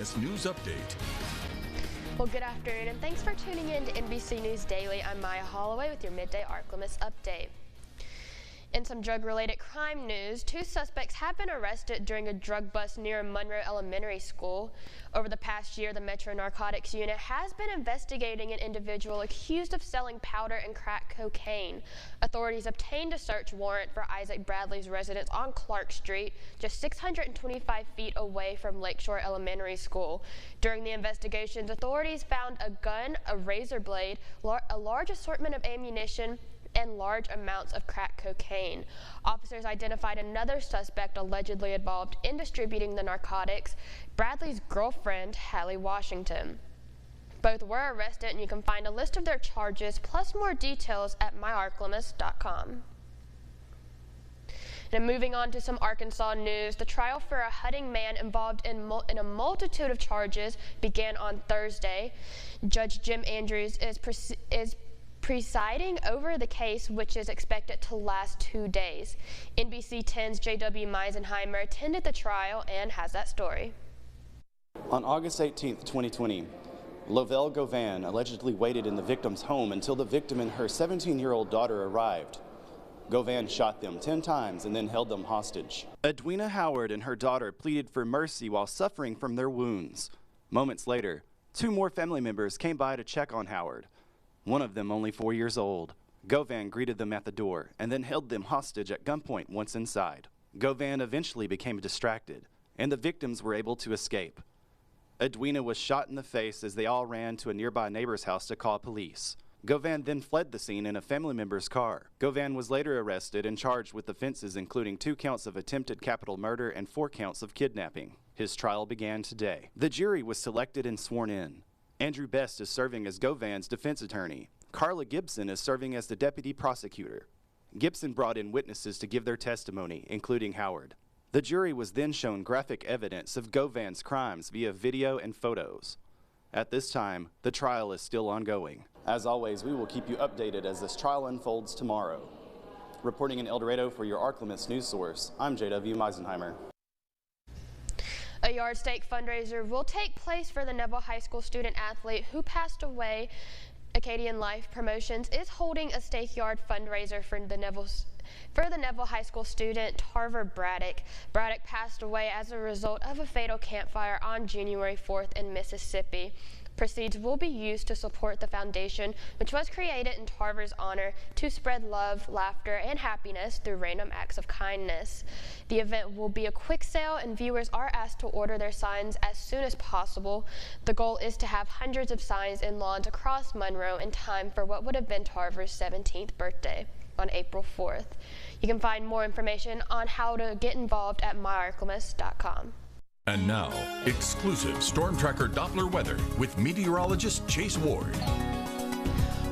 This news update. Well, good afternoon, and thanks for tuning in to NBC News Daily. I'm Maya Holloway with your Midday Ark-La-Miss update. In some drug-related crime news, 2 suspects have been arrested during a drug bust near Monroe Elementary School. Over the past year, the Metro Narcotics Unit has been investigating an individual accused of selling powder and crack cocaine. Authorities obtained a search warrant for Isaac Bradley's residence on Clark Street, just 625 feet away from Lakeshore Elementary School. During the investigations, authorities found a gun, a razor blade, a large assortment of ammunition, and large amounts of crack cocaine. Officers identified another suspect allegedly involved in distributing the narcotics, Bradley's girlfriend, Hallie Washington. Both were arrested, and you can find a list of their charges plus more details at myarklamiss.com. Now moving on to some Arkansas news, the trial for a Hutting man involved in a multitude of charges began on Thursday. Judge Jim Andrews is presiding over the case, which is expected to last 2 days. NBC 10's J.W. Meisenheimer attended the trial and has that story. On August 18, 2020, Lovell Govan allegedly waited in the victim's home until the victim and her 17-year-old daughter arrived. Govan shot them 10 times and then held them hostage. Edwina Howard and her daughter pleaded for mercy while suffering from their wounds. Moments later, 2 more family members came by to check on Howard. One of them only 4 years old. Govan greeted them at the door and then held them hostage at gunpoint once inside. Govan eventually became distracted, and the victims were able to escape. Edwina was shot in the face as they all ran to a nearby neighbor's house to call police. Govan then fled the scene in a family member's car. Govan was later arrested and charged with offenses including 2 counts of attempted capital murder and 4 counts of kidnapping. His trial began today. The jury was selected and sworn in. Andrew Best is serving as Govan's defense attorney. Carla Gibson is serving as the deputy prosecutor. Gibson brought in witnesses to give their testimony, including Howard. The jury was then shown graphic evidence of Govan's crimes via video and photos. At this time, the trial is still ongoing. As always, we will keep you updated as this trial unfolds tomorrow. Reporting in El Dorado for your Ark-La-Miss news source, I'm J.W. Meisenheimer. A yard stake fundraiser will take place for the Neville High School student athlete who passed away. Acadian Life Promotions is holding a stake yard fundraiser for the Neville High School student Tarver Braddock. Braddock passed away as a result of a fatal campfire on January 4th in Mississippi. Proceeds will be used to support the foundation, which was created in Tarver's honor to spread love, laughter, and happiness through random acts of kindness. The event will be a quick sale, and viewers are asked to order their signs as soon as possible. The goal is to have hundreds of signs in lawns across Monroe in time for what would have been Tarver's 17th birthday on April 4th. You can find more information on how to get involved at myarklamiss.com. And now, exclusive Storm Tracker Doppler weather with meteorologist Chase Ward.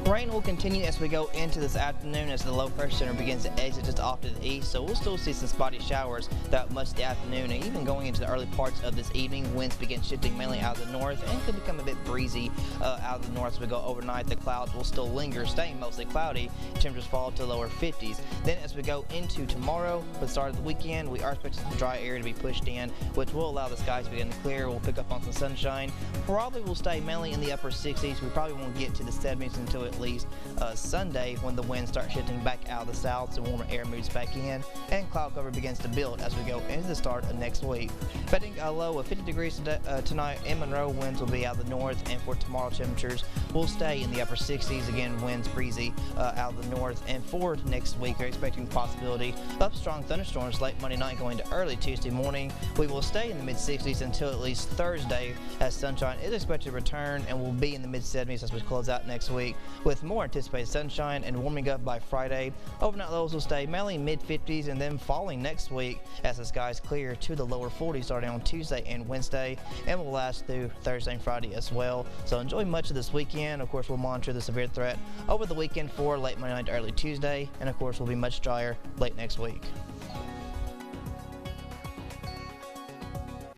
Rain will continue as we go into this afternoon as the low pressure center begins to exit just off to the east, so we'll still see some spotty showers throughout much of the afternoon, and even going into the early parts of this evening. Winds begin shifting mainly out of the north and could become a bit breezy out of the north as we go overnight. The clouds will still linger, staying mostly cloudy. Temperatures fall to lower 50s. Then as we go into tomorrow, for the start of the weekend, we are expecting some dry air to be pushed in, which will allow the skies to begin to clear. We'll pick up on some sunshine. Probably will stay mainly in the upper 60s. We probably won't get to the 70s until at least Sunday, when the winds start shifting back out of the south, so warmer air moves back in and cloud cover begins to build as we go into the start of next week. Expecting a low of 50 degrees tonight in Monroe. Winds will be out of the north, and for tomorrow temperatures will stay in the upper 60s. Again, winds breezy out of the north, and for next week we're expecting the possibility of strong thunderstorms late Monday night going to early Tuesday morning. We will stay in the mid 60s until at least Thursday, as sunshine is expected to return and will be in the mid 70s as we close out next week, with more anticipated sunshine and warming up by Friday. Overnight lows will stay mainly mid 50s and then falling next week as the skies clear to the lower 40s starting on Tuesday and Wednesday, and will last through Thursday and Friday as well. So enjoy much of this weekend. Of course, we'll monitor the severe threat over the weekend for late Monday night to early Tuesday, and of course will be much drier late next week.